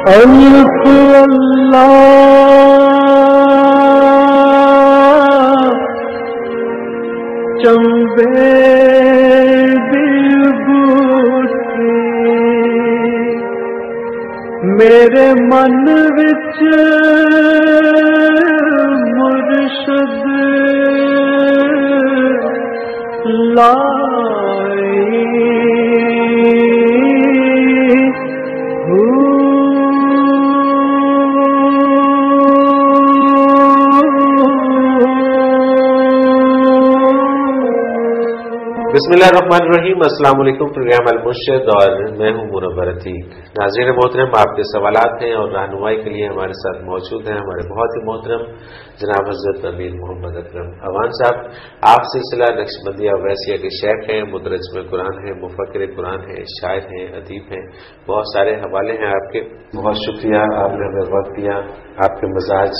الف اللہ چمبے دل بوٹی میرے من وچ مرشد لائی بسم اللہ الرحمن الرحیم. السلام علیکم. پروگرام المرشد اور میں ہوں منور عتیق. ناظرین محترم، آپ کے سوالات ہیں اور رہنمائی کے لیے ہمارے ساتھ موجود ہیں ہمارے بہت ہی محترم جناب حضرت امیر محمد اکرم اوان صاحب. آپ سلسلہ نقشبندیہ اویسیہ کے شیخ ہیں، مترجم قرآن ہیں، مفکر قرآن ہیں، شاعر ہیں، ادیب ہیں. بہت سارے حوالے ہیں آپ کے. بہت شکریہ، آپ نے ہمیں وقت دیا. آپ کے مزاج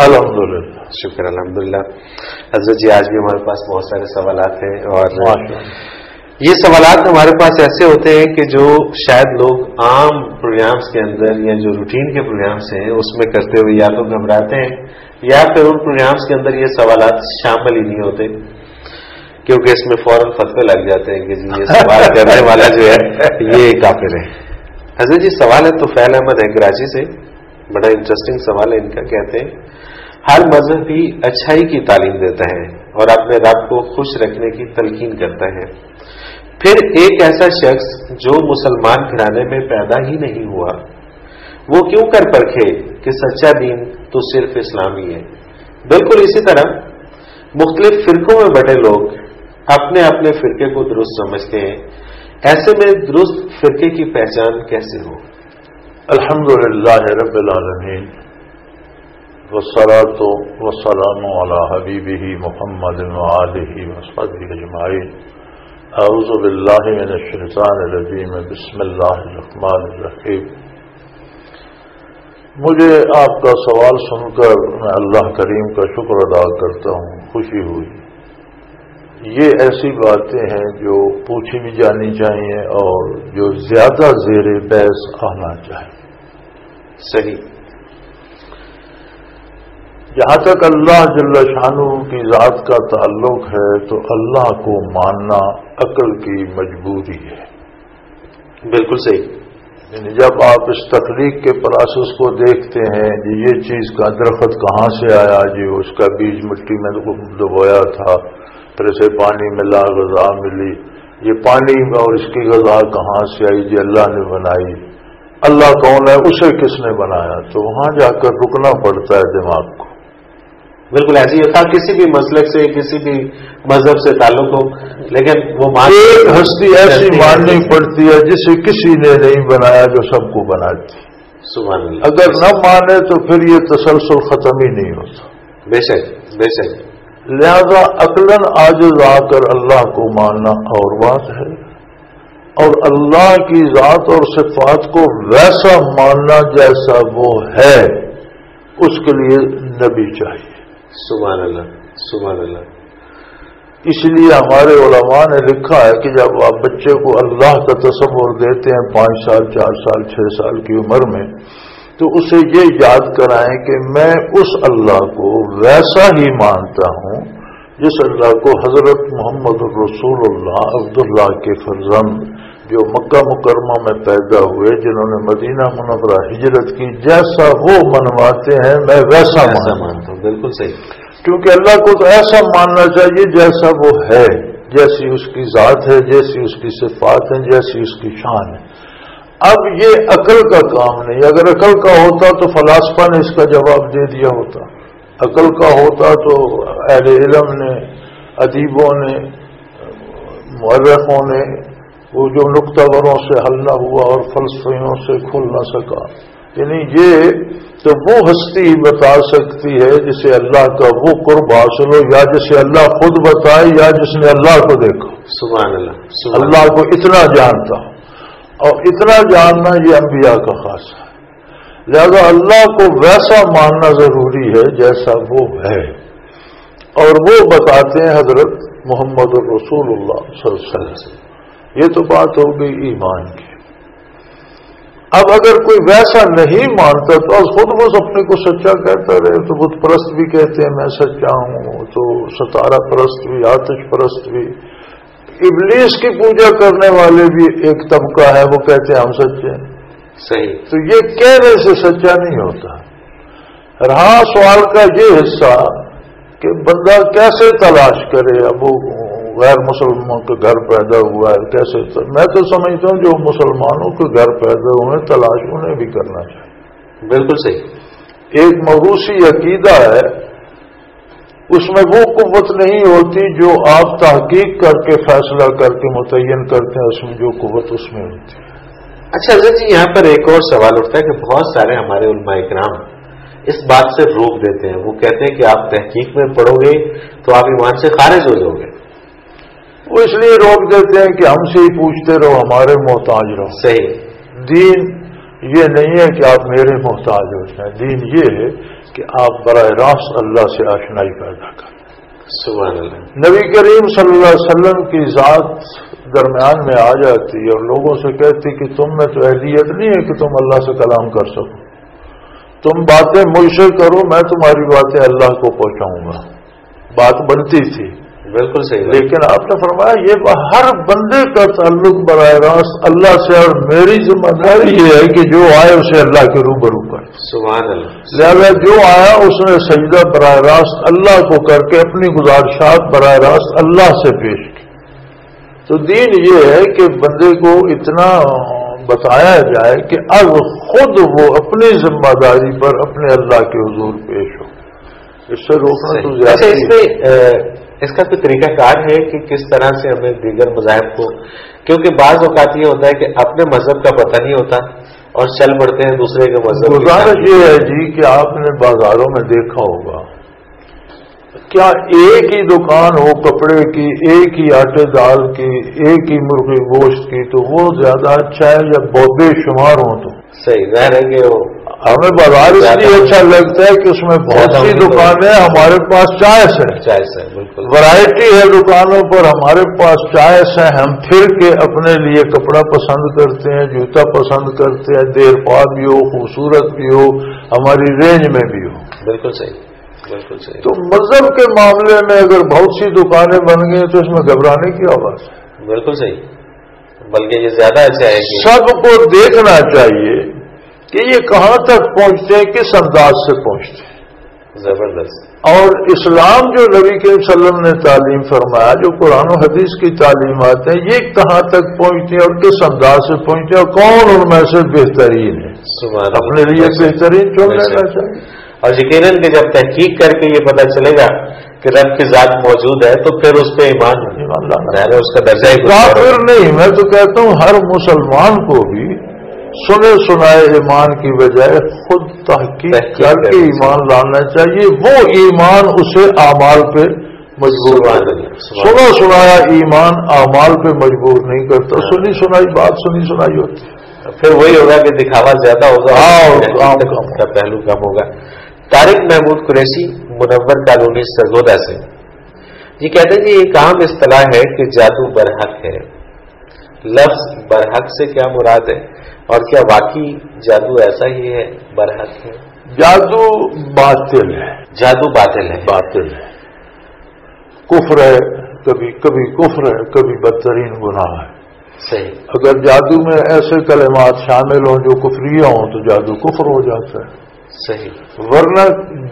الحمدللہ. شکر الحمدللہ. حضرت جی آج بھی ہمارے پاس بہت سارے سوالات ہیں اور یہ سوالات ہمارے پاس ایسے ہوتے ہیں کہ جو شاید لوگ عام پروگرامز کے اندر یا جو روٹین کے پروگرامز ہیں اس میں کرتے ہوئے یا تو گھبراتے ہیں یا پھر ان پروگرامز کے اندر یہ سوالات شامل ہی نہیں ہوتے کیونکہ اس میں فوراً فتوے لگ جاتے ہیں کہ جی یہ سوال کرنے والا جو ہے یہ کافر ہے. حضرت جی سوال ہے توفیل احمد ہے کراچی سے. بڑا انٹرسٹنگ سوال ہے ان کا. کہتے ہیں ہر مذہبی اچھائی کی تعلیم دیتا ہے اور اپنے رب کو خوش رکھنے کی تلقین کرتا ہے، پھر ایک ایسا شخص جو مسلمان گھرانے میں پیدا ہی نہیں ہوا وہ کیوں کر پرکھے کہ سچا دین تو صرف اسلامی ہے. بالکل اسی طرح مختلف فرقوں میں بٹے لوگ اپنے اپنے فرقے کو درست سمجھتے ہیں. ایسے میں درست فرقے کی پہچان کیسے ہو؟ الحمدللہ رب العالمین والصلاۃ والسلام علی حبیبہ محمد وآلہ وصحبہ اجمعین. اعوذ باللہ من الشیطان الرجیم. بسم اللہ الرحمن الرحیم. مجھے آپ کا سوال سن کر میں اللہ کریم کا شکر ادا کرتا ہوں، خوشی ہوئی. یہ ایسی باتیں ہیں جو پوچھی بھی جانی چاہیے اور جو زیادہ زیر بحث آنا چاہیے. صحیح. جہاں تک اللہ جل شانہ کی ذات کا تعلق ہے تو اللہ کو ماننا عقل کی مجبوری ہے. بالکل صحیح. یعنی جب آپ اس تخلیق کے پروسیس کو دیکھتے ہیں جی یہ چیز کا درخت کہاں سے آیا، جی اس کا بیج مٹی میں دبویا تھا، پھر اسے پانی ملا، غذا ملی، یہ پانی اور اس کی غذا کہاں سے آئی؟ جی اللہ نے بنائی. اللہ کون ہے؟ اسے کس نے بنایا؟ تو وہاں جا کر رکنا پڑتا ہے دماغ کو. بالکل ایسے ہی تھا. کسی بھی مسلک سے کسی بھی مذہب سے تعلق ہو لیکن وہ ایک ہستی ایسی ماننی پڑتی ہے جسے کسی نے نہیں بنایا جو سب کو بناتی. سبحان اللہ. اگر نہ مانے تو پھر یہ تسلسل ختم ہی نہیں ہوتا. بے شک بے شک. لہذا عقلاً عاجز آ کر اللہ کو ماننا اور بات ہے، اور اللہ کی ذات اور صفات کو ویسا ماننا جیسا وہ ہے اس کے لیے نبی چاہیے. سبحان اللہ سبحان اللہ. اس لیے ہمارے علماء نے لکھا ہے کہ جب آپ بچے کو اللہ کا تصور دیتے ہیں 5 سال 4 سال 6 سال کی عمر میں تو اسے یہ یاد کرائیں کہ میں اس اللہ کو ویسا ہی مانتا ہوں جس اللہ کو حضرت محمد رسول اللہ عبداللہ کے فرزند جو مکہ مکرمہ میں پیدا ہوئے، جنہوں نے مدینہ منورہ ہجرت کی، جیسا وہ منواتے ہیں میں ویسا مانتا ہوں. بالکل صحیح. کیونکہ اللہ کو تو ایسا ماننا چاہیے جیسا وہ ہے، جیسی اس کی ذات ہے، جیسی اس کی صفات ہیں، جیسی اس کی شان ہے. اب یہ عقل کا کام نہیں. اگر عقل کا ہوتا تو فلاسفہ نے اس کا جواب دے دیا ہوتا. عقل کا ہوتا تو اہل علم نے، ادیبوں نے، مورخوں نے، وہ جو نقطہ وروں سے حل نہ ہوا اور فلسفیوں سے کھل نہ سکا. یعنی یہ تو وہ ہستی بتا سکتی ہے جسے اللہ کا وہ قرب حاصل ہو، یا جسے اللہ خود بتائے یا جس نے اللہ کو دیکھا. سبحان اللہ. اللہ کو اتنا جانتا، اور اتنا جاننا یہ انبیاء کا خاص ہے. لہذا اللہ کو ویسا ماننا ضروری ہے جیسا وہ ہے، اور وہ بتاتے ہیں حضرت محمد رسول اللہ صلی اللہ علیہ وسلم. یہ تو بات ہو گئی ایمان کی. اب اگر کوئی ویسا نہیں مانتا تو خود بس اپنے کو سچا کہتا رہے، تو بت پرست بھی کہتے ہیں میں سچا ہوں، تو ستارہ پرست بھی، آتش پرست بھی، ابلیس کی پوجا کرنے والے بھی ایک طبقہ ہے، وہ کہتے ہیں ہم سچے ہیں۔ صحیح۔ تو یہ کہنے سے سچا نہیں ہوتا۔ رہا سوال کا یہ حصہ کہ بندہ کیسے تلاش کرے، اب وہ غیر مسلمانوں کے گھر پیدا ہوا ہے، کیسے؟ میں تو سمجھتا ہوں جو مسلمانوں کے گھر پیدا ہوئے تلاش انہیں بھی کرنا چاہیے۔ بالکل صحیح۔ ایک موروثی عقیدہ ہے، اس میں وہ قوت نہیں ہوتی جو آپ تحقیق کر کے فیصلہ کر کے متعین کرتے ہیں، اس میں جو قوت اس میں ہوتی ہے۔ اچھا حضرت جی، یہاں پر ایک اور سوال اٹھتا ہے کہ بہت سارے ہمارے علماء کرام اس بات سے روک دیتے ہیں، وہ کہتے ہیں کہ آپ تحقیق میں پڑھو گے تو آپ ایمان سے خارج ہو جاؤ گے۔ وہ اس لیے روک دیتے ہیں کہ ہم سے ہی پوچھتے رہو، ہمارے محتاج رہو۔ صحیح۔ دین یہ نہیں ہے کہ آپ میرے محتاج ہو جائیں، دین یہ ہے کہ آپ براہ راست اللہ سے آشنائی پیدا کریں۔ سبحان اللہ۔ نبی کریم صلی اللہ علیہ وسلم کی ذات درمیان میں آ جاتی اور لوگوں سے کہتی کہ تم میں تو اہلیت نہیں ہے کہ تم اللہ سے کلام کر سکو، تم باتیں مجھ سے کرو، میں تمہاری باتیں اللہ کو پہنچاؤں گا، بات بنتی تھی۔ بالکل صحیح۔ لیکن آپ نے فرمایا یہ ہر بندے کا تعلق براہ راست اللہ سے، اور میری ذمہ داری یہ ہے کہ جو آئے اسے اللہ کے روبرو کر۔ سبحان اللہ۔ لہذا جو آیا اس نے سجدہ براہ راست اللہ کو کر کے اپنی گزارشات براہ راست اللہ سے پیش کی۔ تو دین یہ ہے کہ بندے کو اتنا بتایا جائے کہ اب خود وہ اپنی ذمہ داری پر اپنے اللہ کے حضور پیش ہو، اس سے روکنا تو زیادہ۔ اچھا، اس میں اس کا کوئی طریقہ کار ہے کہ کس طرح سے ہمیں دیگر مذاہب کو، کیونکہ بعض اوقات یہ ہوتا ہے کہ اپنے مذہب کا پتہ نہیں ہوتا اور چل پڑتے ہیں دوسرے کے مذہب۔ گزارش یہ ہے جی کہ آپ نے بازاروں میں دیکھا ہوگا، کیا ایک ہی دکان ہو کپڑے کی، ایک ہی آٹے دال کی، ایک ہی مرغی گوشت کی، تو وہ زیادہ اچھا ہے یا بے شمار ہوں تو؟ صحیح، ظاہر ہے کہ وہ ہمیں بازار اس لیے اچھا لگتا ہے کہ اس میں بہت سی دکانیں، ہمارے پاس چوائس ہے، بالکل ورائٹی ہے دکانوں پر، ہمارے پاس چوائس ہے، ہم پھر کے اپنے لیے کپڑا پسند کرتے ہیں، جوتا پسند کرتے ہیں، دیر پا بھی ہو، خوبصورت بھی ہو، ہماری رینج میں بھی ہو۔ بالکل صحیح، بالکل صحیح۔ تو مذہب کے معاملے میں اگر بہت سی دکانیں بن گئی تو اس میں گھبرانے کی آواز ہے۔ بالکل صحیح، بلکہ یہ زیادہ اچھا ہے کہ سب کو دیکھنا چاہیے کہ یہ کہاں تک پہنچتے ہیں، کس انداز سے پہنچتے ہیں۔ زبردست۔ اور اسلام جو نبی کریم صلی اللہ علیہ وسلم نے تعلیم فرمایا، جو قرآن و حدیث کی تعلیمات ہیں، یہ کہاں تک پہنچتی ہیں اور کس انداز سے پہنچتے ہیں، اور کون ان میں سے بہترین ہے، اپنے لیے بہترین چن لینا چاہیے۔ اور یقیناً کہ جب تحقیق کر کے یہ پتہ چلے گا کہ رب کی ذات موجود ہے تو پھر اس پہ ایمان لانا ہے، اس کا درجہ ہی کافر نہیں، میں تو کہتا ہوں ہر مسلمان کو بھی سنے سنائے ایمان کی بجائے خود تحقیق کر کے ایمان لانا چاہیے۔ وہ ایمان اسے اعمال پہ مجبور سنا سنایا ایمان اعمال پہ مجبور نہیں کرتا، سنی سنائی بات سنی سنائی ہوتی ہے، پھر وہی ہوگا کہ دکھاوا زیادہ ہوگا کا پہلو کم ہوگا۔ طارق محمود قریشی منور کالونی سرگودا سے یہ کہتے ہیں کہ ایک عام اصطلاح ہے کہ جادو برحق ہے، لفظ برحق سے کیا مراد ہے اور کیا واقعی جادو ایسا ہی ہے، برحق ہے؟ جادو باطل ہے، جادو باطل ہے، باطل ہے، کفر ہے، کبھی کبھی کفر ہے، کبھی بدترین گناہ ہے۔ صحیح۔ اگر جادو میں ایسے کلمات شامل ہوں جو کفریہ ہوں تو جادو کفر ہو جاتا ہے۔ صحیح۔ ورنہ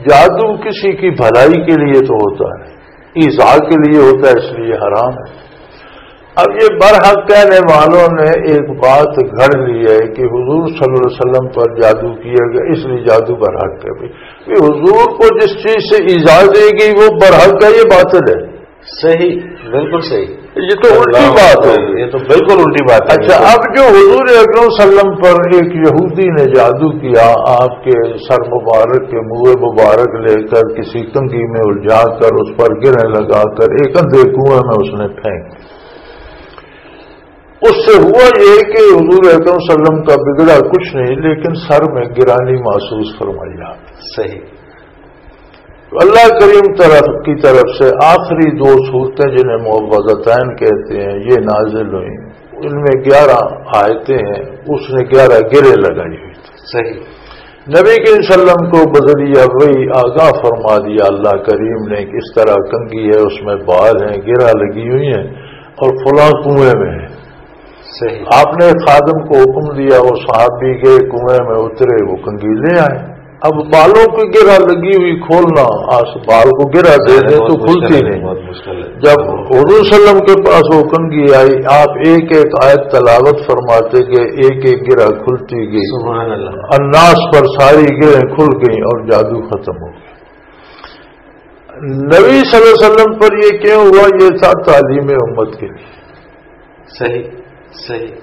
جادو کسی کی بھلائی کے لیے تو ہوتا ہے، ایذاء کے لیے ہوتا ہے، اس لیے حرام ہے۔ اب یہ برحق کہنے والوں نے ایک بات گھڑ لی ہے کہ حضور صلی اللہ علیہ وسلم پر جادو کیا گیا اس لیے جادو برحق ہے۔ بھی حضور کو جس چیز سے ایذاء دے گی وہ برحق ہے، یہ باطل ہے۔ صحیح، بالکل صحیح، یہ تو الٹی بات ہے، یہ تو بالکل الٹی بات ہے۔ اچھا، اب جو حضور اکرم صلی اللہ علیہ وسلم پر ایک یہودی نے جادو کیا، آپ کے سر مبارک کے منہ مبارک لے کر کسی کنگھی میں الجھا کر اس پر گریں لگا کر ایک اندھے کنویں میں اس نے پھینک، اس سے ہوا یہ کہ حضور اکرم صلی اللہ علیہ وسلم کا بگڑا کچھ نہیں لیکن سر میں گرانی محسوس فرمائی آپ۔ صحیح۔ اللہ کریم کی طرف سے آخری دو صورتیں جنہیں معوذتین کہتے ہیں یہ نازل ہوئیں، ان میں 11 آیتیں ہیں، اس نے 11 گرے لگائی ہوئی تھی. صحیح. نبی کے وسلم کو بذریعہ وہی آگاہ فرما دیا اللہ کریم نے کہ اس طرح کنگھی ہے، اس میں بال ہیں، گرہ لگی ہوئی ہیں اور فلاں کنویں میں ہے. صحیح. آپ نے خادم کو حکم دیا، وہ صحابی گئے کنویں میں اترے، وہ کنگھی لے آئے. اب بالوں کی گرہ لگی ہوئی کھولنا، بال کو گرہ دے دیں تو کھلتی نہیں. بہت مشکل ہے. جب حضور صلی اللہ علیہ وسلم کے پاس وہ کنگھی آئی، آپ ایک ایک آیت تلاوت فرماتے گئے، ایک ایک گرہ کھلتی گئی. سبحان اللہ. الناس پر ساری گرہیں کھل گئیں اور جادو ختم ہو گیا. نبی صلی اللہ علیہ وسلم پر یہ کیوں ہوا؟ یہ تھا تعلیم امت کے لیے. صحیح. صحیح.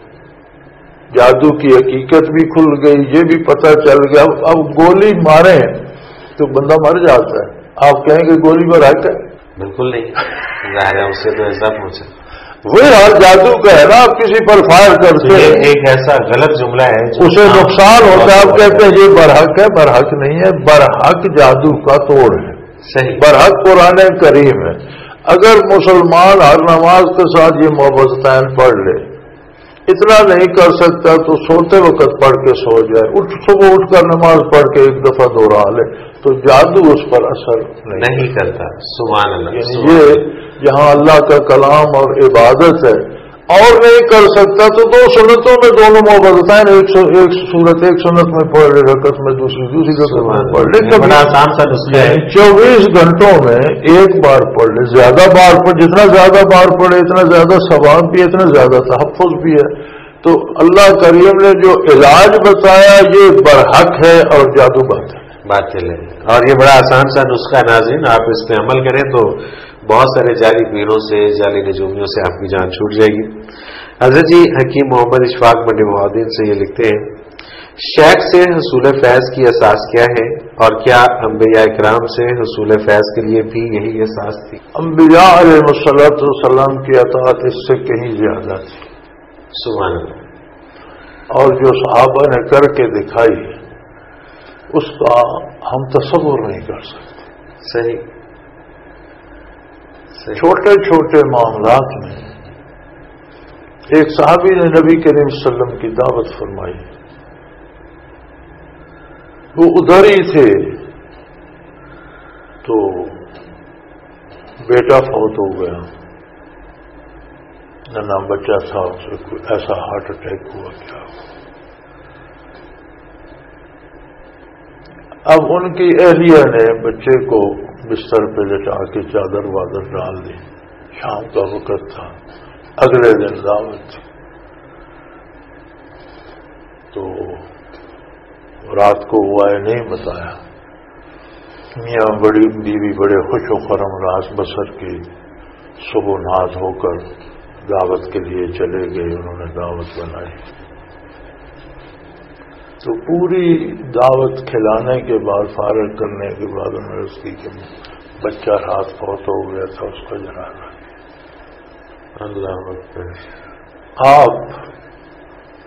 جادو کی حقیقت بھی کھل گئی، یہ بھی پتہ چل گیا. اب گولی ماریں تو بندہ مر جاتا ہے، آپ کہیں گے گولی پر حق ہے؟ بالکل نہیں. ظاہر ہے اس سے تو ایسا پہنچا. وہی حال جادو کا ہے نا، آپ کسی پر فائر کرتے ہیں، ایک ایسا غلط جملہ ہے اسے نقصان ہوتا ہے. آپ کہتے ہیں یہ برحق ہے، برحق نہیں ہے. برحق جادو کا توڑ ہے. صحیح. برحق قرآن کریم ہے. اگر مسلمان ہر نماز کے ساتھ یہ معوذتین پڑھ لے، اتنا نہیں کر سکتا تو سوتے وقت پڑھ کے سو جائے، صبح اٹھ کر نماز پڑھ کے ایک دفعہ دوہرا لے تو جادو اس پر اثر نہیں کرتا. سبحان اللہ. یعنی یہ جہاں اللہ کا کلام اور عبادت ہے اور نہیں کر سکتا تو 2 سنتوں میں دونوں معوذتین، ایک سورت ایک سنت میں پڑھ لے، رکعت میں دوسری رکعت میں پڑھ لے. بڑا آسان سا نسخہ ہے. 24 گھنٹوں میں ایک بار پڑھ لے. زیادہ بار پڑھ، جتنا زیادہ بار پڑھے اتنا زیادہ ثواب بھی ہے، اتنا زیادہ تحفظ بھی ہے. تو اللہ کریم نے جو علاج بتایا یہ برحق ہے اور جادو بات چلے. اور یہ بڑا آسان سا نسخہ ناظرین، آپ اس پہ عمل کریں تو بہت سارے جعلی پیروں سے، جعلی نجومیوں سے آپ کی جان چھوٹ جائے گی. حضرت جی حکیم محمد اشفاق منڈی بہاؤدین سے یہ لکھتے ہیں، شیخ سے حصول فیض کی اساس کیا ہے اور کیا انبیاء اکرام سے حصول فیض کے لیے بھی یہی اساس تھی؟ انبیاء علیہ الصلوۃ والسلام کی اطاعت اس سے کہیں زیادہ تھی. سبحان اللہ. اور جو صحابہ نے کر کے دکھائی اس کا ہم تصور نہیں کر سکتے. صحیح. چھوٹے چھوٹے معاملات میں ایک صحابی نے نبی کریم صلی اللہ علیہ وسلم کی دعوت فرمائی. وہ ادھر ہی تھے تو بیٹا فوت ہو گیا، ننا بچہ تھا، اسے کوئی ایسا ہارٹ اٹیک ہوا. کیا اب ان کی اہلیہ نے بچے کو بستر پہ لٹا کے چادر وادر ڈال دی. شام کا وقت تھا، اگلے دن دعوت تھی. تو رات کو ہوا ہے نہیں بتایا. میاں بڑی بیوی بڑے خوش و خرم راز بسر کی صبح ناز ہو کر دعوت کے لیے چلے گئے. انہوں نے دعوت بنائی تو پوری دعوت کھلانے کے بعد، فارغ کرنے کے بعد انہوں نے اس کی کہ بچہ رات فوت ہو گیا تھا، اس کا جنازہ. اللہ اکبر. آپ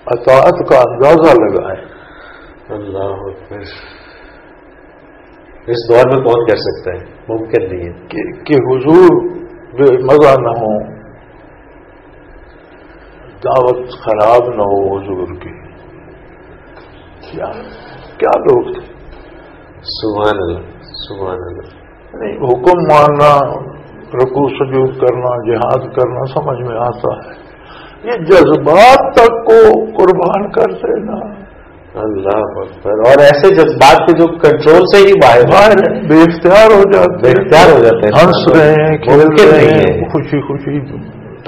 اطاعت کا اندازہ لگائیں. اللہ اکبر. اس دور میں کون کر سکتا ہے؟ ممکن نہیں ہے کہ حضور بے مزہ نہ ہو، دعوت خراب نہ ہو حضور کی. کیا لوگ تھے. سبحان اللہ. سبحان اللہ. نہیں، حکم ماننا، رکوع سجود کرنا، جہاد کرنا سمجھ میں آتا ہے. یہ جذبات تک کو قربان کر دینا. اللہ اکبر. اور ایسے جذبات کے جو کنٹرول سے ہی باہر بے اختیار ہو جاتے ہیں، ہنس رہے ہیں، کھیل رہے ہیں، خوشی خوشی.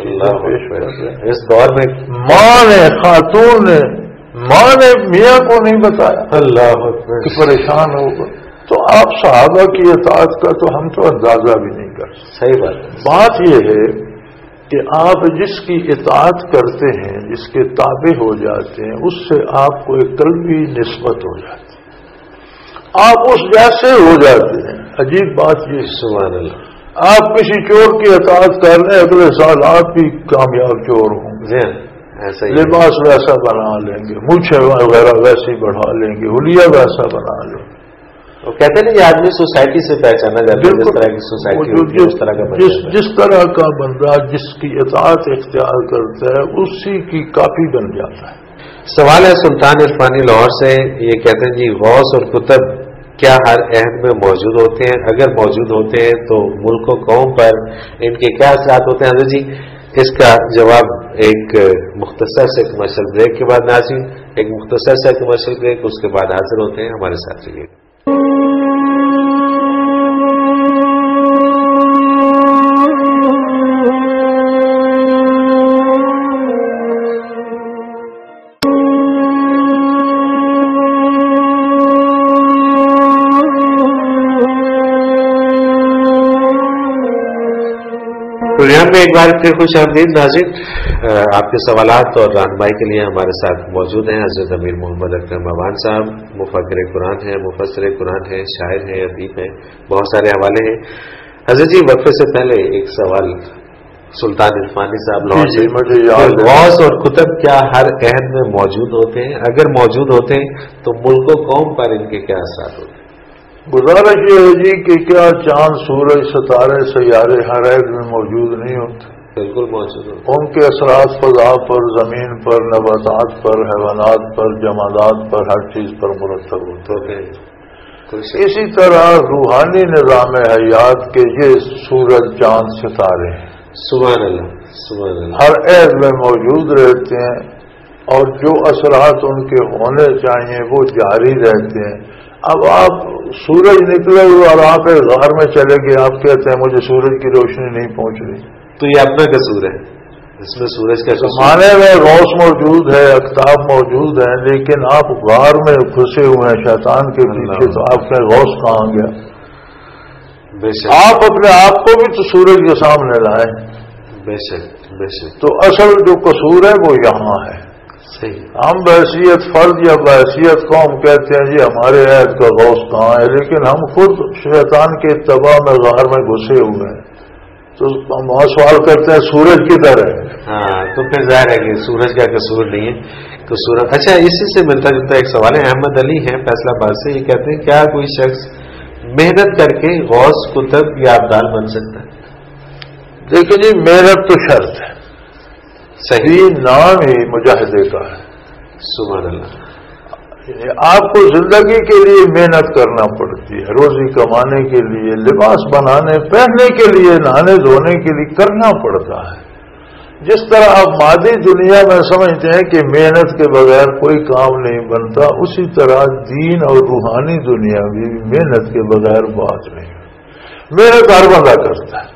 اللہ اکبر. اس دور میں ماں نے، خاتون نے، ماں نے میاں کو نہیں بتایا اللہ اکبر کہ پریشان ہوگا. تو آپ صحابہ کی اطاعت کا تو ہم تو اندازہ بھی نہیں کر سکتے. صحیح بات. بات یہ ہے کہ آپ جس کی اطاعت کرتے ہیں، جس کے تابع ہو جاتے ہیں، اس سے آپ کو ایک قلبی نسبت ہو جاتی ہے، آپ اس جیسے ہو جاتے ہیں. عجیب بات یہ. سبحان اللہ. آپ کسی چور کی اطاعت کر لیں، اگلے سال آپ بھی کامیاب چور ہوں گے. ایسا ہی لباس ویسا بنا لیں گے، مونچھیں وغیرہ ویسی بڑھا لیں گے، حلیہ ویسا بنا لیں گے. وہ کہتے ہیں کہ آدمی سوسائٹی سے پہچانا جاتا ہے، جس طرح کی سوسائٹی ہوتی ہے اس طرح کا جس طرح کا بندہ جس کی اطاعت اختیار کرتا ہے اسی کی کاپی بن جاتا ہے۔ سوال ہے سلطان عرفانی لاہور سے، یہ کہتے ہیں جی غوث اور کتب کیا ہر عہد میں موجود ہوتے ہیں؟ اگر موجود ہوتے ہیں تو ملک و قوم پر ان کے کیا اثرات ہوتے ہیں؟ حضرت جی اس کا جواب ایک مختصر سے کمرشل بریک کے بعد ناظرین، ایک مختصر سے کمرشل بریک، اس کے بعد حاضر ہوتے ہیں، ہمارے ساتھ رہیے۔ پروگرام میں ایک بار پھر خوش آمدید ناظرین، آپ کے سوالات اور رہنمائی کے لیے ہمارے ساتھ موجود ہیں حضرت امیر محمد اکرم بابان صاحب، مفکر قرآن ہیں، مفسر قرآن ہیں، شاعر ہیں، ادیب ہیں، بہت سارے حوالے ہیں۔ حضرت جی وقفے سے پہلے ایک سوال سلطان عرفانی صاحب لاہور سے، مجھے یاد غوث اور کتب کیا ہر عہد میں موجود ہوتے ہیں؟ اگر موجود ہوتے ہیں تو ملک و قوم پر ان کے کیا اثرات ہوتے ہیں؟ گزارش یہ ہے جی کہ کیا چاند، سورج، ستارے، سیارے ہر عہد میں موجود نہیں ہوتے؟ بالکل موجود ہوتے ہیں۔ ان کے اثرات فضا پر، زمین پر، نباتات پر، حیوانات پر، جمادات پر، ہر چیز پر مرتب ہوتے ہیں۔ اسی طرح روحانی نظام حیات کے یہ سورج، چاند، ستارے ہیں، سبحان اللہ سبحان اللہ، ہر عہد میں موجود رہتے ہیں، اور جو اثرات ان کے ہونے چاہیے وہ جاری رہتے ہیں۔ اب آپ سورج نکلے ہوئے اور آپ ایک غار میں چلے گئے، آپ کہتے ہیں مجھے سورج کی روشنی نہیں پہنچ رہی، تو یہ اپنا قصور ہے، اس میں سورج کا قصور زمانے میں غوث موجود ہے، اقطاب موجود ہیں، لیکن آپ غار میں گھسے ہوئے ہیں شیطان کے پیچھے، تو آپ کا غوث کہاں گیا؟ بے شک آپ اپنے آپ کو بھی تو سورج کے سامنے لائیں۔ بے شک بے شک، تو اصل جو قصور ہے وہ یہاں ہے۔ صحیح، ہم بحیثیت فرد یا بحیثیت قوم کہتے ہیں جی ہمارے عہد کا غوث کہاں ہے، لیکن ہم خود شیطان کے اتباع میں غار میں گھسے ہوئے ہیں، تو ہم وہاں سوال کرتے ہیں سورج کدھر ہے؟ ہاں تو پھر ظاہر ہے کہ سورج کا قصور نہیں ہے، قصور۔ اچھا اسی سے ملتا جلتا ایک سوال ہے، احمد علی ہیں فیصلہ آباد سے، یہ کہتے ہیں کیا کوئی شخص محنت کر کے غوث، کتب یا ابدال بن سکتا ہے؟ دیکھیں جی محنت تو شرط ہے، صحیح، نام ہی مجاہدے کا ہے۔ سبحان اللہ، آپ کو زندگی کے لیے محنت کرنا پڑتی ہے، روزی کمانے کے لیے، لباس بنانے، پہننے کے لیے، نہانے دھونے کے لیے کرنا پڑتا ہے۔ جس طرح آپ مادی دنیا میں سمجھتے ہیں کہ محنت کے بغیر کوئی کام نہیں بنتا، اسی طرح دین اور روحانی دنیا بھی محنت کے بغیر بات نہیں۔ محنت ہر بندہ کرتا ہے،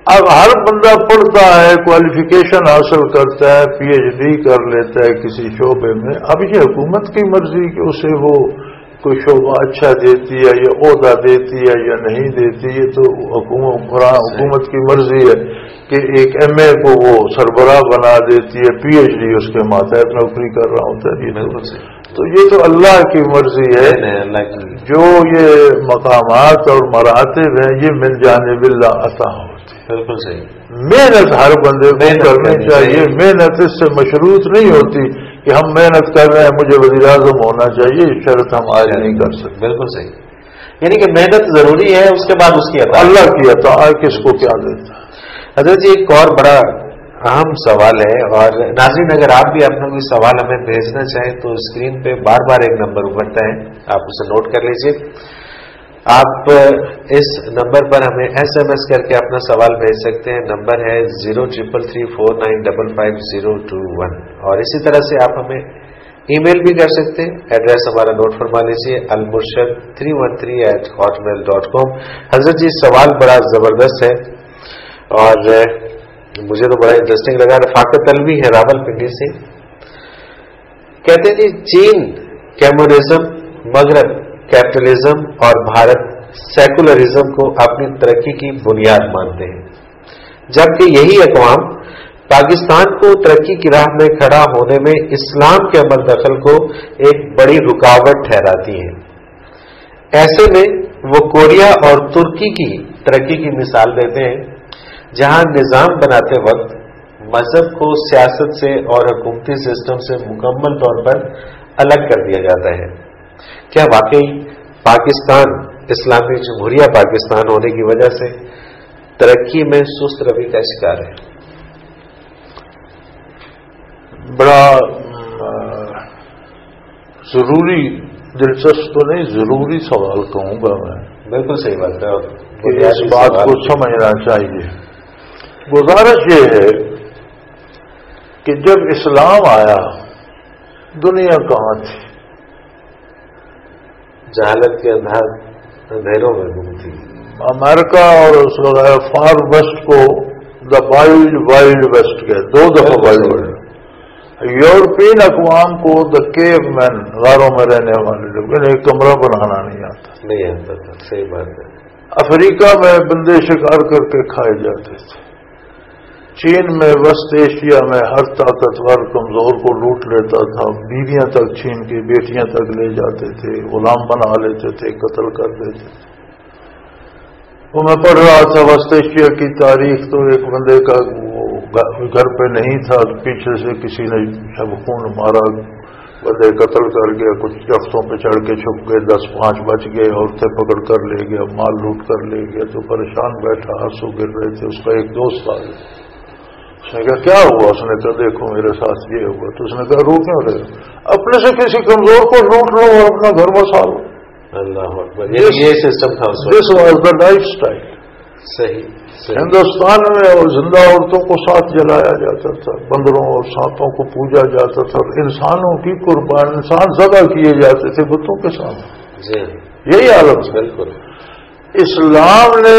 اب ہر بندہ پڑھتا ہے، کوالیفیکیشن حاصل کرتا ہے، پی ایچ ڈی کر لیتا ہے کسی شعبے میں، اب یہ حکومت کی مرضی کہ اسے وہ کوئی شعبہ اچھا دیتی ہے یا عہدہ دیتی ہے یا نہیں دیتی، یہ تو حکومت کی مرضی ہے کہ ایک ایم اے کو وہ سربراہ بنا دیتی ہے، پی ایچ ڈی اس کے ماتحت نوکری کر رہا ہوتا ہے، تو یہ تو اللہ کی مرضی ہے۔ جو یہ مقامات اور مراتب ہیں یہ من جانب اللہ عطا ہوتے ہیں۔ بالکل صحیح، محنت ہر بندے کو کرنی چاہیے، محنت اس سے مشروط نہیں ہوتی کہ ہم محنت کر رہے ہیں مجھے وزیر اعظم ہونا چاہیے، یہ شرط ہم آج نہیں کر سکتے۔ بالکل صحیح، یعنی کہ محنت ضروری ہے، اس کے بعد اس کی عطا، اللہ کی عطا کس کو کیا دیتا ہے۔ حضرت جی ایک اور بڑا اہم سوال ہے، اور ناظرین اگر آپ بھی اپنا کوئی سوال ہمیں بھیجنا چاہیں تو اسکرین پہ بار بار ایک نمبر ابھرتا ہے، آپ اسے نوٹ کر لیجئے۔ آپ اس نمبر پر ہمیں ایس ایم ایس کر کے اپنا سوال بھیج سکتے ہیں، نمبر ہے 0333495521، اور اسی طرح سے آپ ہمیں ای میل بھی کر سکتے ہیں، ایڈریس ہمارا نوٹ فرما لیجیے almurshid313@hotmail.com۔ حضرت جی سوال بڑا زبردست ہے اور مجھے تو بڑا انٹرسٹنگ لگا، رفاقت الوی ہے راول پنڈی سے، کہتے ہیں جی چین کمیونزم، مغرب کیپٹلزم اور بھارت سیکولرزم کو اپنی ترقی کی بنیاد مانتے ہیں، جبکہ یہی اقوام پاکستان کو ترقی کی راہ میں کھڑا ہونے میں اسلام کے عمل دخل کو ایک بڑی رکاوٹ ٹھہراتی ہیں۔ ایسے میں وہ کوریا اور ترکی کی ترقی کی مثال دیتے ہیں، جہاں نظام بناتے وقت مذہب کو سیاست سے اور حکومتی سسٹم سے مکمل طور پر الگ کر دیا جاتا ہے۔ کیا واقعی پاکستان اسلامی جمہوریہ پاکستان ہونے کی وجہ سے ترقی میں سست روی کا شکار ہے؟ بڑا ضروری، دلچسپ تو نہیں، ضروری سوال کہوں گا میں. بالکل صحیح بات ہے. کہ اس بات کو سمجھنا چاہیے. گزارش یہ ہے کہ جب اسلام آیا دنیا کہاں تھی؟ جہالت کے اندھیروں میں گھومتی. امریکہ اور اس وغیرہ فار ویسٹ کو دا وائلڈ ویسٹ کے 2 دفعہ وائلڈ. یورپین اقوام کو دا کیو مین، غاروں میں رہنے والے لوگ، ایک کمرہ بنانا نہیں آتا تھا. صحیح بات ہے. افریقہ میں بندے شکار کر کے کھائے جاتے تھے. چین میں، وسط ایشیا میں ہر طاقتور کمزور کو لوٹ لیتا تھا. بیویاں تک چھین کے، بیٹیاں تک لے جاتے تھے، غلام بنا لیتے تھے، قتل کر دیتے تھے. وہ میں پڑھ رہا تھا وسط ایشیا کی تاریخ، تو ایک بندے کا گھر پہ نہیں تھا، پیچھے سے کسی نے شب خون مارا، بندے قتل کر گیا. کچھ درختوں پہ چڑھ کے چھپ گئے، 10-5 بچ گئے، عورتیں پکڑ کر لے گیا، مال لوٹ کر لے گیا. تو پریشان بیٹھا، آنسو گر رہے تھے. اس کا ایک دوست آ گیا. اس نے کہا کیا ہوا؟ اس نے کہا دیکھو میرے ساتھ یہ ہوا. تو اس نے کہا رو کیوں رہے؟ اپنے سے کسی کمزور کو لوٹ لو اور اپنا گھر بسا لو. اللہ اکبر. یہ سسٹم تھا. This was the life style. صحیح. ہندوستان میں اور زندہ عورتوں کو ساتھ جلایا جاتا تھا، بندروں اور سانپوں کو پوجا جاتا تھا، اور انسانوں کی قربان، انسان ذبح کیے جاتے تھے بتوں کے سامنے. یہی عالم ہے. بالکل. اسلام نے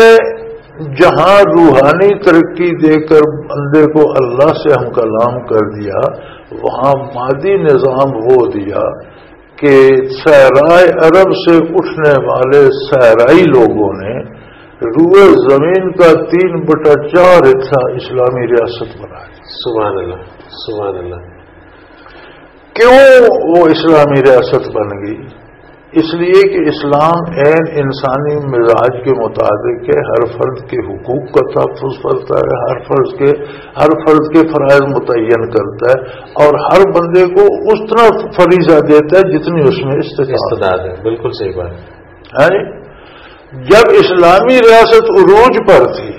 جہاں روحانی ترقی دے کر بندے کو اللہ سے ہم کلام کر دیا، وہاں مادی نظام وہ دیا کہ صحرائے عرب سے اٹھنے والے صحرائی لوگوں نے روئے زمین کا 3/4 حصہ اسلامی ریاست بنائی. سبحان اللہ. سبحان اللہ. کیوں وہ اسلامی ریاست بن گئی؟ اس لیے کہ اسلام عین انسانی مزاج کے مطابق ہے. ہر فرد کے حقوق کا تحفظ کرتا ہے، ہر فرد کے فرائض متعین کرتا ہے، اور ہر بندے کو اس طرح فریضہ دیتا ہے جتنی اس میں استطاعت ہے. بالکل صحیح بات ہے. جب اسلامی ریاست عروج پر تھی،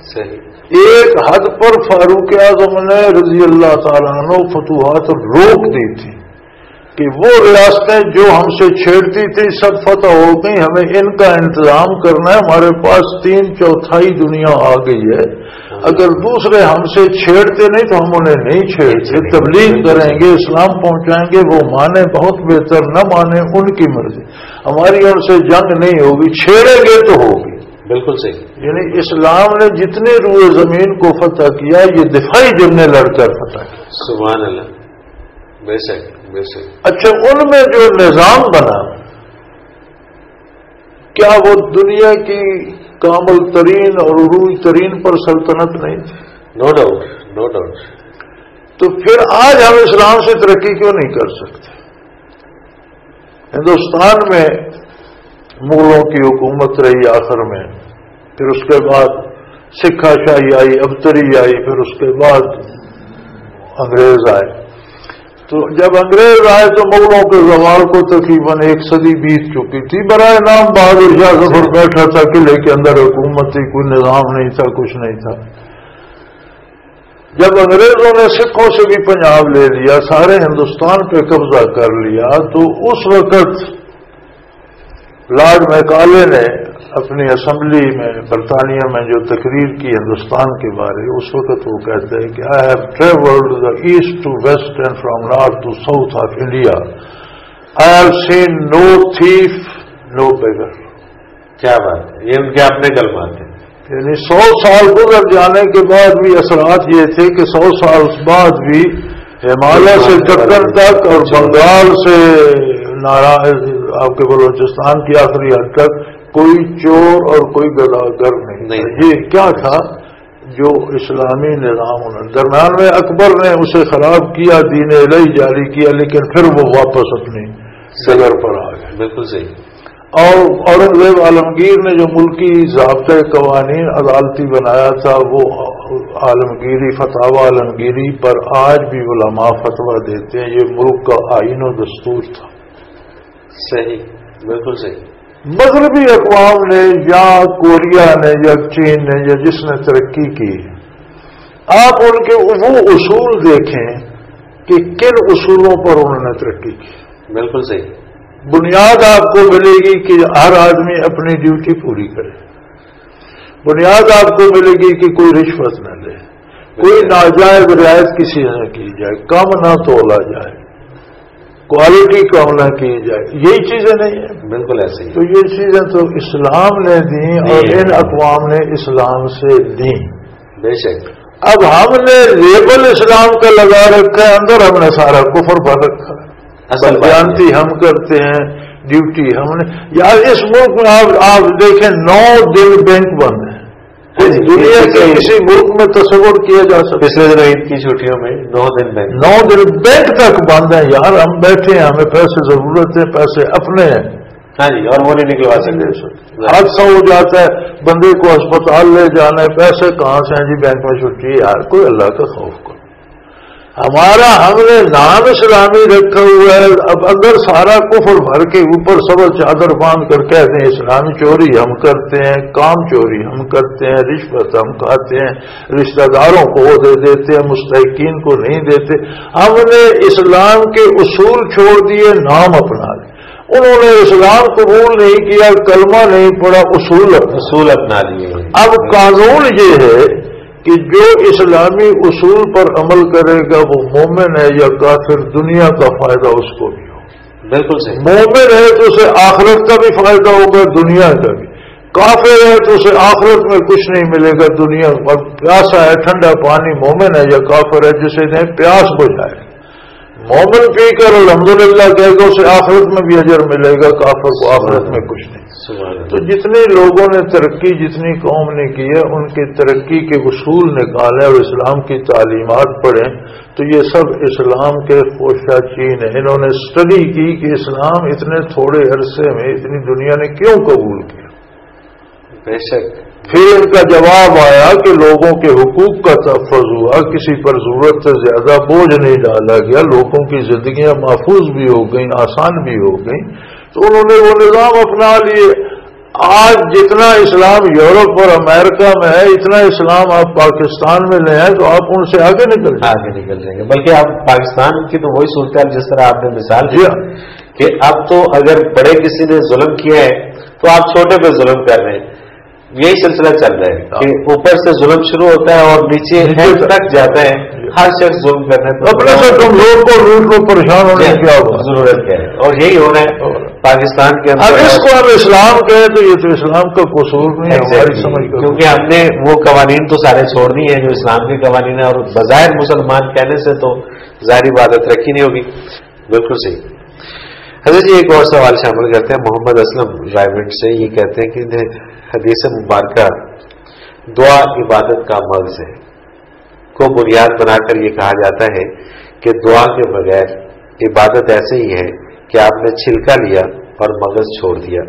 صحیح، ایک حد پر فاروق اعظم نے رضی اللہ تعالیٰ عنہ فتوحات روک دی تھی کہ وہ ریاستیں جو ہم سے چھیڑتی تھی سب فتح ہو گئی، ہمیں ان کا انتظام کرنا ہے. ہمارے پاس 3/4 دنیا آ گئی ہے. اگر دوسرے ہم سے چھیڑتے نہیں تو ہم انہیں نہیں چھیڑتے. تبلیغ کریں گے، اسلام پہنچائیں گے، وہ مانے بہت بہتر، نہ مانے ان کی مرضی. ہماری ان سے جنگ نہیں ہوگی، چھیڑیں گے تو ہوگی. بالکل صحیح. یعنی اسلام نے جتنے روئے زمین کو فتح کیا، یہ دفاعی جنگ نے لڑ کر فتح کیا. سبحان اللہ. بے شک بے شک. اچھا، ان میں جو نظام بنا، کیا وہ دنیا کی کامل ترین اور عروج ترین پر سلطنت نہیں تھی؟ No doubt, no doubt. تو پھر آج ہم اسلام سے ترقی کیوں نہیں کر سکتے؟ ہندوستان میں مغلوں کی حکومت رہی آخر میں، پھر اس کے بعد سکھا شاہی آئی، ابتری آئی، پھر اس کے بعد انگریز آئے. تو جب انگریز آئے تو مغلوں کے زوال کو تقریباً 1 صدی بیت چکی تھی. برائے نام بہادر شاہ ظفر بیٹھا تھا قلعے کے اندر، حکومت تھی، کوئی نظام نہیں تھا، کچھ نہیں تھا. جب انگریزوں نے سکھوں سے بھی پنجاب لے لیا، سارے ہندوستان پہ قبضہ کر لیا، تو اس وقت لارڈ میکالے نے اپنی اسمبلی میں برطانیہ میں جو تقریر کی ہندوستان کے بارے، اس وقت وہ کہتے ہیں کہ I have travelled the east to west and from north to south of India, I have seen no thief no beggar. کیا بات ہے، یہ ان کے اپنے کلمات ہیں. یعنی 100 سال گزر جانے کے بعد بھی اثرات یہ تھے کہ 100 سال بعد بھی ہمالیہ سے دکن تک اور بنگال سے آپ کے بلوچستان کی آخری حد تک کوئی چور اور کوئی گداگر نہیں. یہ کیا تھا جو اسلامی نظام ہونا. درمیان میں اکبر نے اسے خراب کیا، دین الہی جاری کیا، لیکن پھر وہ واپس اپنی سگر پر آ گئے. بالکل صحیح. اور اورنگزیب عالمگیر نے جو ملکی ضابطۂ قوانین عدالتی بنایا تھا، وہ عالمگیری فتاوی عالمگیری پر آج بھی علماء فتویٰ دیتے ہیں. یہ ملک کا آئین و دستور تھا. صحیح. بالکل صحیح. مغربی اقوام نے یا کوریا نے یا چین نے یا جس نے ترقی کی، آپ ان کے وہ اصول دیکھیں کہ کن اصولوں پر انہوں نے ترقی کی. بالکل صحیح. بنیاد آپ کو ملے گی کہ ہر آدمی اپنی ڈیوٹی پوری کرے. بنیاد آپ کو ملے گی کہ کوئی رشوت نہ لے، کوئی ناجائز رعایت کسی نہ کی جائے، کم نہ تولا جائے، کوالٹی کم نہ کی جائے. یہی چیزیں نہیں ہیں. بالکل ایسے ہی. تو یہ چیزیں تو اسلام نے دیں اور ان اقوام نے اسلام سے دیں. بے شک. اب ہم نے لیبل اسلام کا لگا رکھا ہے، اندر ہم نے سارا کفر بھر رکھا ہے. جانتی ہم کرتے ہیں، ڈیوٹی ہم نے. یار اس ملک میں آپ دیکھیں 9 دن بینک بند ہیں. دنیا کے کسی ملک میں تصور کیا جا سکتا. پچھلے دن عید کی چھٹیوں میں 9 دن بینک 9 دن بینک تک بند ہیں. یار ہم بیٹھے ہیں، ہمیں پیسے ضرورت ہے، پیسے اپنے ہیں. ہاں جی، اور وہ نہیں نکلوا سکتے. حادثہ ہو جاتا ہے، بندے کو اسپتال لے جانا ہے، پیسے کہاں سے ہیں جی بینک میں چھٹی. یار کوئی اللہ کا خوف کرو. ہمارا ہم نے نام اسلامی رکھا ہوا ہے، اب اگر سارا کفر بھر کے اوپر سبر چادر باندھ کر کہتے ہیں اسلامی چوری ہم کرتے ہیں، کام چوری ہم کرتے ہیں، رشوت ہم کھاتے ہیں، رشتہ داروں کو وہ دے دیتے ہیں، مستحقین کو نہیں دیتے. ہم نے اسلام کے اصول چھوڑ دیے، نام اپنا لے. انہوں نے اسلام قبول نہیں کیا، کلمہ نہیں پڑھا، اصول اپنا لیے. اب قانون یہ ہے کہ جو اسلامی اصول پر عمل کرے گا وہ مومن ہے یا کافر، دنیا کا فائدہ اس کو بھی ہو. بالکل صحیح. مومن ہے تو اسے آخرت کا بھی فائدہ ہوگا، دنیا کا بھی. کافر ہے تو اسے آخرت میں کچھ نہیں ملے گا، دنیا پر. پیاسا ہے، ٹھنڈا پانی مومن ہے یا کافر ہے، جسے دیں پیاس بجھائے. مومن پی کر الحمدللہ کہے گا، اسے آخرت میں بھی اجر ملے گا، کافر کو آخرت میں کچھ نہیں. تو جتنے لوگوں نے ترقی، جتنی قوم نے کی ہے، ان کی ترقی کے اصول نکالیں اور اسلام کی تعلیمات پڑھیں تو یہ سب اسلام کے خوشہ چین ہیں. انہوں نے اسٹڈی کی کہ اسلام اتنے تھوڑے عرصے میں اتنی دنیا نے کیوں قبول کیا. بے شک. پھر ان کا جواب آیا کہ لوگوں کے حقوق کا تحفظ ہوا، کسی پر ضرورت سے زیادہ بوجھ نہیں ڈالا گیا، لوگوں کی زندگیاں محفوظ بھی ہو گئیں، آسان بھی ہو گئیں. تو انہوں نے وہ نظام اپنا لیے. آج جتنا اسلام یورپ اور امریکہ میں ہے، اتنا اسلام آپ پاکستان میں لے آئیں تو آپ ان سے آگے نکل جائیں گے. بلکہ آپ پاکستان کی تو وہی صورتحال جس طرح آپ نے مثال دی کہ اب تو اگر بڑے کسی نے ظلم کیا ہے تو آپ چھوٹے پہ ظلم کر رہے ہیں. یہی سلسلہ چل رہا ہے کہ اوپر سے ظلم شروع ہوتا ہے اور نیچے تک جاتا ہے. ہر شخص ظلم کرنے اپنے سے کم لوگ کو روٹ کو پریشان ہونے کی کیا ضرورت ہے. اور یہی ہو رہا ہے پاکستان کے اندر. اس کو ہم اسلام کہیں تو یہ تو اسلام کا قصور نہیں ہے ہماری سمجھ کر، کیونکہ ہم نے وہ قوانین تو سارے چھوڑ دیے ہیں جو اسلام کے قوانین ہیں، اور بظاہر مسلمان کہنے سے تو ظاہری عبادت رکھی نہیں ہوگی. بالکل صحیح. حضرت جی ایک اور سوال شامل کرتے ہیں محمد اسلم رائمنڈ سے. یہ کہتے ہیں کہ حدیث مبارکہ دعا عبادت کا مغز ہے کو بنیاد بنا کر یہ کہا جاتا ہے کہ دعا کے بغیر عبادت ایسے ہی ہے کہ آپ نے چھلکا لیا اور مغز چھوڑ دیا.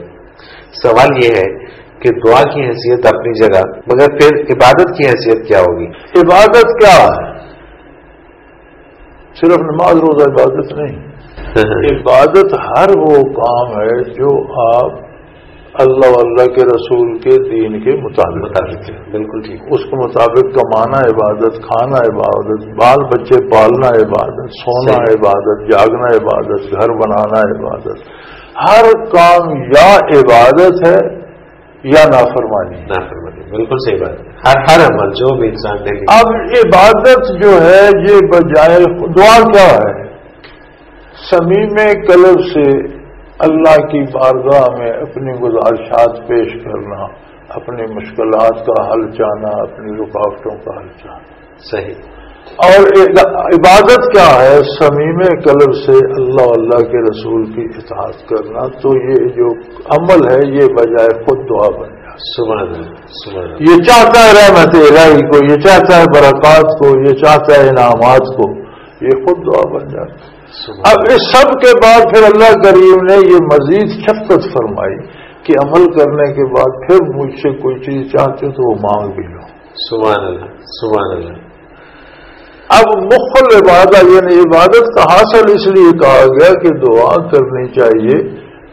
سوال یہ ہے کہ دعا کی حیثیت اپنی جگہ، مگر پھر عبادت کی حیثیت کیا ہوگی؟ عبادت کیا ہے؟ صرف نماز روزہ عبادت نہیں. عبادت ہر وہ کام ہے جو آپ اللہ اللہ کے رسول کے دین کے مطابق ہے. بالکل ٹھیک. اس کے مطابق کمانا عبادت، کھانا عبادت، بال بچے پالنا عبادت، سونا عبادت، جاگنا عبادت، گھر بنانا عبادت. ہر کام یا عبادت ہے یا نافرمانی. بالکل صحیح بات ہے. ہر عمل جو بھی انسان نے. اب عبادت جو ہے یہ بجائے دعا کیا ہے؟ صمیم قلب سے اللہ کی بارگاہ میں اپنی گزارشات پیش کرنا، اپنی مشکلات کا حل چاہنا، اپنی رکاوٹوں کا حل چاہنا. صحیح. اور عبادت کیا ہے؟ صمیم قلب سے اللہ کے رسول کی اطاعت کرنا. تو یہ جو عمل ہے یہ بجائے خود دعا بن جائے. سبحان اللہ. یہ چاہتا ہے رحمت الہی کو، یہ چاہتا ہے برکات کو، یہ چاہتا ہے انعامات کو، یہ خود دعا بن جاتا ہے. اب اس سب کے بعد پھر اللہ کریم نے یہ مزید شفقت فرمائی کہ عمل کرنے کے بعد پھر مجھ سے کوئی چیز چاہتے ہو تو وہ مانگ بھی لو. سبحان اللہ. سبحان اللہ. اب مخل عبادت یعنی عبادت کا حاصل اس لیے کہا گیا کہ دعا کرنی چاہیے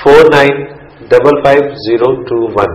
49555021।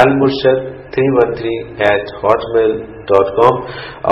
almurshid313@hotmail.com।